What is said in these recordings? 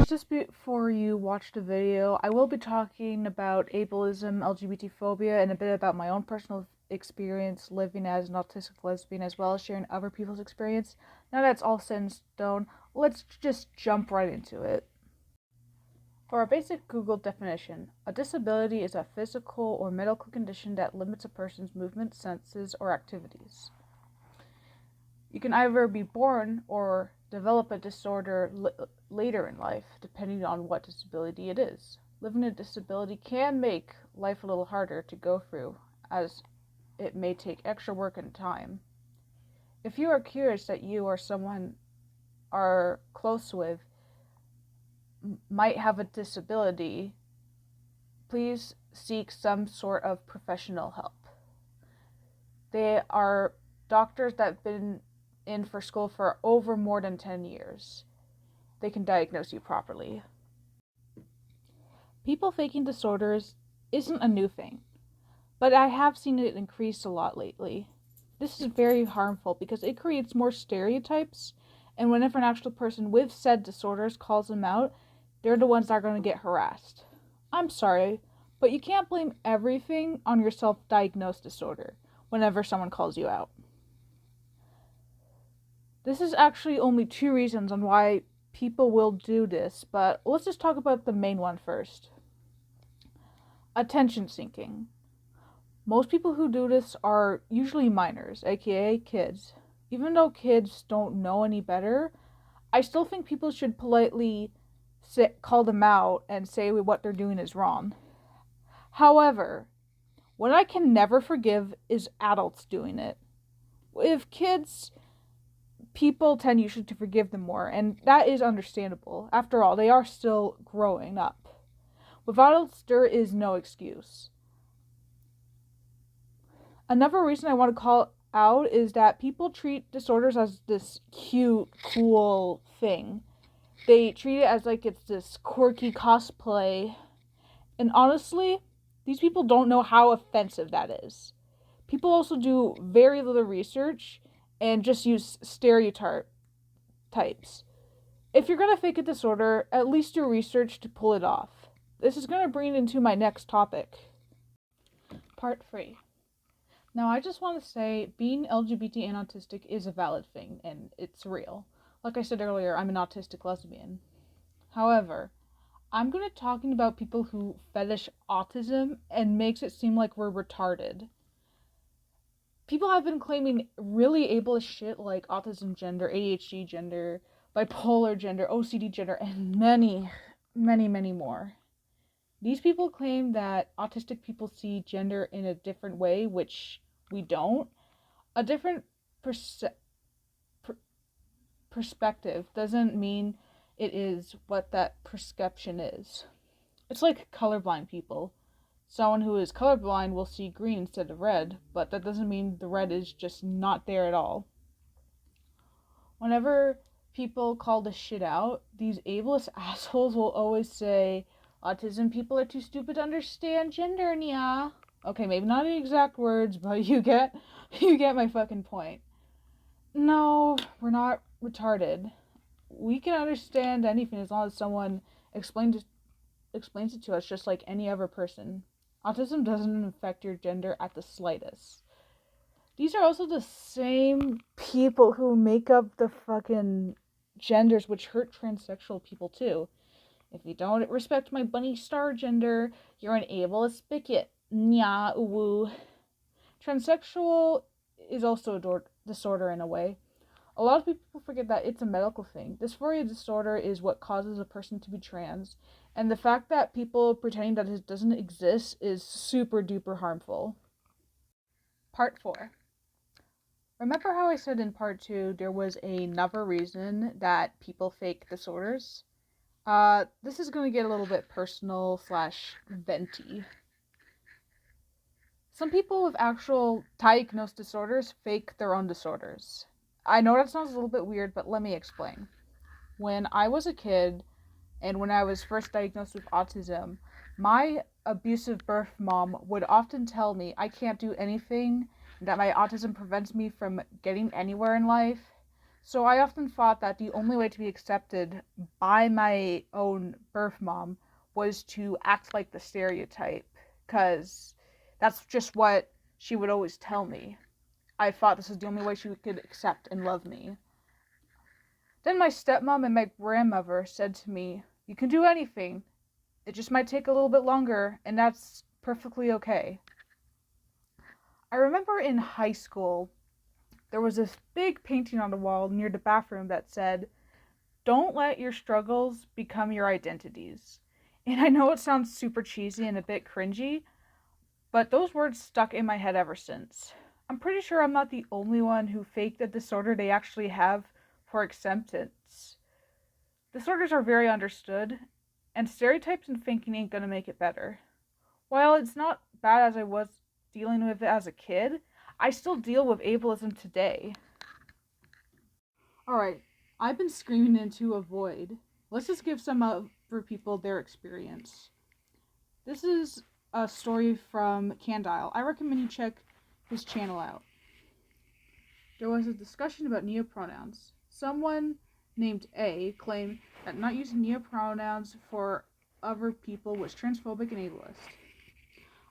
Just before you watch the video, I will be talking about ableism, LGBT phobia, and a bit about my own personal experience living as an autistic lesbian, as well as sharing other people's experience. Now that's all set in stone, let's just jump right into it. For a basic Google definition, a disability is a physical or medical condition that limits a person's movement, senses, or activities. You can either be born or develop a disorder later in life, depending on what disability it is. Living a disability can make life a little harder to go through, as it may take extra work and time. If you are curious that you or someone are close with might have a disability, please seek some sort of professional help. They are doctors that have been in for school for over more than 10 years. They can diagnose you properly. People faking disorders isn't a new thing, but I have seen it increase a lot lately. This is very harmful because it creates more stereotypes, and whenever an actual person with said disorders calls them out, they're the ones that are going to get harassed. I'm sorry, but you can't blame everything on your self-diagnosed disorder whenever someone calls you out. This is actually only 2 reasons on why people will do this, but let's just talk about the main one first. Attention seeking. Most people who do this are usually minors, aka kids. Even though kids don't know any better, I still think people should politely call them out and say what they're doing is wrong. However, what I can never forgive is adults doing it. If kids, people tend usually to forgive them more, and that is understandable. After all, they are still growing up. With adults, there is no excuse. Another reason I want to call out is that people treat disorders as this cute, cool thing. They treat it as like it's this quirky cosplay. And honestly, these people don't know how offensive that is. People also do very little research and just use stereotypes. If you're going to fake a disorder, at least do research to pull it off. This is going to bring it into my next topic. Part 3. Now, I just want to say being LGBT and autistic is a valid thing, and it's real. Like I said earlier, I'm an autistic lesbian. However, I'm going to be talking about people who fetish autism and makes it seem like we're retarded. People have been claiming really ableist shit like autism gender, ADHD gender, bipolar gender, OCD gender, and many, many, many more. These people claim that autistic people see gender in a different way, which we don't. A different perspective doesn't mean it is what that perception is. It's like colorblind people. Someone who is colorblind will see green instead of red, but that doesn't mean the red is just not there at all. Whenever people call this shit out, these ableist assholes will always say, autism people are too stupid to understand gender, yeah. Okay, maybe not the exact words, but you get my fucking point. No, we're not retarded. We can understand anything as long as someone explains it to us just like any other person. Autism doesn't affect your gender at the slightest. These are also the same people who make up the fucking genders which hurt transsexual people too. If you don't respect my bunny star gender, you're an ableist bigot. Nya, woo. Transsexual is also a disorder in a way. A lot of people forget that it's a medical thing. Dysphoria disorder is what causes a person to be trans, and the fact that people pretending that it doesn't exist is super duper harmful. Part 4. Remember how I said in part 2 there was another reason that people fake disorders? This is going to get a little bit personal / venty. Some people with actual diagnosed disorders fake their own disorders. I know that sounds a little bit weird, but let me explain. When I was a kid, and when I was first diagnosed with autism, my abusive birth mom would often tell me I can't do anything, that my autism prevents me from getting anywhere in life. So I often thought that the only way to be accepted by my own birth mom was to act like the stereotype, because that's just what she would always tell me. I thought this was the only way she could accept and love me. Then my stepmom and my grandmother said to me, "You can do anything. It just might take a little bit longer, and that's perfectly okay." I remember in high school, there was this big painting on the wall near the bathroom that said, "Don't let your struggles become your identities." And I know it sounds super cheesy and a bit cringy, but those words stuck in my head ever since. I'm pretty sure I'm not the only one who faked a disorder they actually have for acceptance. Disorders are very understood, and stereotypes and thinking ain't gonna make it better. While it's not bad as I was dealing with it as a kid, I still deal with ableism today. Alright, I've been screaming into a void. Let's just give some other people their experience. This is a story from Candile. I recommend you check his channel out. There was a discussion about neopronouns. Someone named A claimed that not using neopronouns for other people was transphobic and ableist.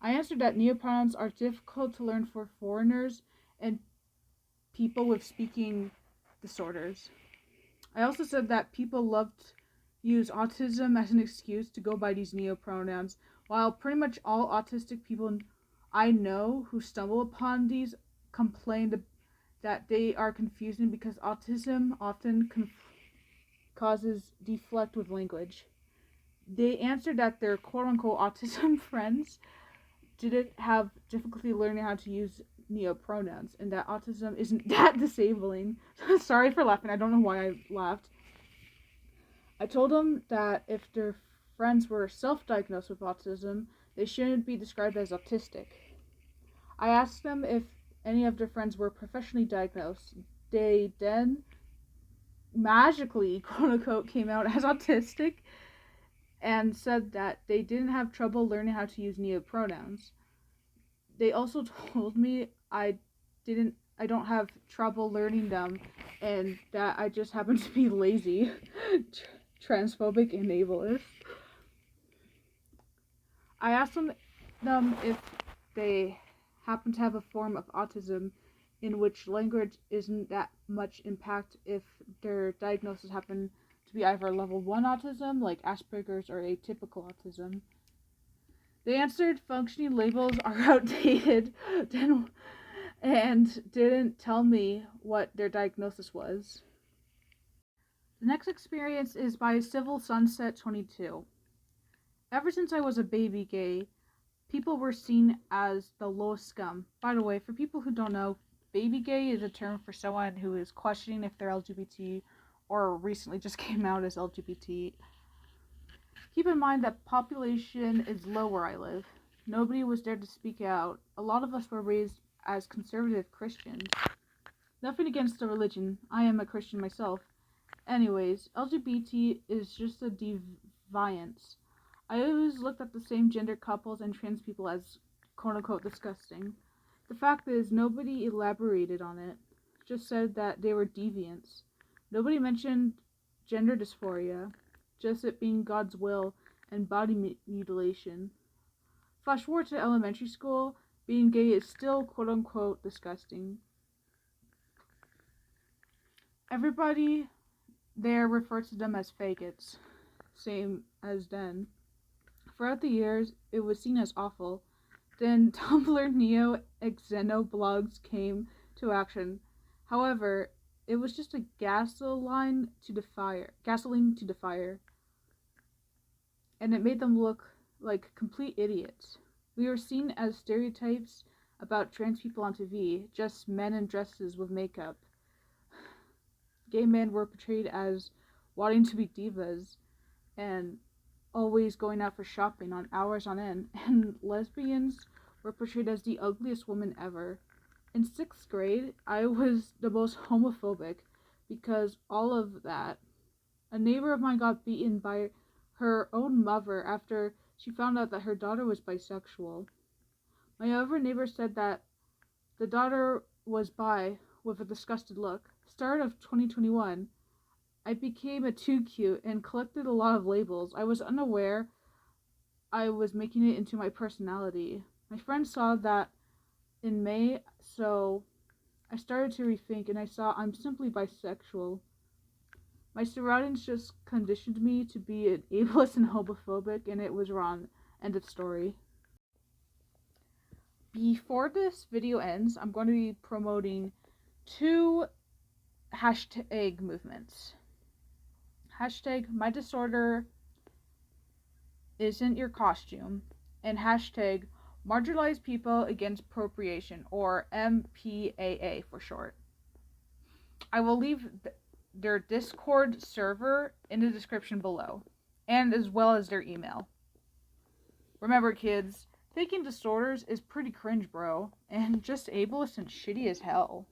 I answered that neopronouns are difficult to learn for foreigners and people with speaking disorders. I also said that people love to use autism as an excuse to go by these neopronouns, while pretty much all autistic people I know who stumble upon these complain that they are confusing because autism often causes deflect with language. They answered that their quote-unquote autism friends didn't have difficulty learning how to use neopronouns, and that autism isn't that disabling. Sorry for laughing, I don't know why I laughed. I told them that if their friends were self-diagnosed with autism, they shouldn't be described as autistic. I asked them if any of their friends were professionally diagnosed. They then magically, quote-unquote, came out as autistic and said that they didn't have trouble learning how to use neopronouns. They also told me I don't have trouble learning them, and that I just happen to be lazy, transphobic, and ableist. I asked them if they happen to have a form of autism in which language isn't that much impact if their diagnosis happen to be either level 1 autism, like Asperger's, or atypical autism. They answered functioning labels are outdated and didn't tell me what their diagnosis was. The next experience is by Civil Sunset 22. Ever since I was a baby gay, people were seen as the lowest scum. By the way, for people who don't know, baby gay is a term for someone who is questioning if they're LGBT or recently just came out as LGBT. Keep in mind that population is low where I live. Nobody was there to speak out. A lot of us were raised as conservative Christians. Nothing against the religion. I am a Christian myself. Anyways, LGBT is just a deviance. I always looked at the same gender couples and trans people as quote-unquote disgusting. The fact is, nobody elaborated on it. Just said that they were deviants. Nobody mentioned gender dysphoria, just it being God's will and body mutilation. Flash forward to elementary school, being gay is still quote-unquote disgusting. Everybody there referred to them as faggots, same as then. Throughout the years, it was seen as awful. Then Tumblr, Neo, and Xeno blogs came to action. However, it was just a gasoline to the fire, and it made them look like complete idiots. We were seen as stereotypes about trans people on TV, just men in dresses with makeup. Gay men were portrayed as wanting to be divas and always going out for shopping on hours on end, and lesbians were portrayed as the ugliest women ever. In 6th grade, I was the most homophobic because all of that. A neighbor of mine got beaten by her own mother after she found out that her daughter was bisexual. My other neighbor said that the daughter was bi with a disgusted look. start of 2021, I became a too cute and collected a lot of labels. I was unaware I was making it into my personality. My friends saw that in May, so I started to rethink and I saw I'm simply bisexual. My surroundings just conditioned me to be an ableist and homophobic, and it was wrong. End of story. Before this video ends, I'm going to be promoting 2 hashtag movements. Hashtag my disorder isn't your costume, and hashtag marginalized people against appropriation, or MPAA for short. I will leave their Discord server in the description below, and as well as their email. Remember, kids, faking disorders is pretty cringe, bro, and just ableist and shitty as hell.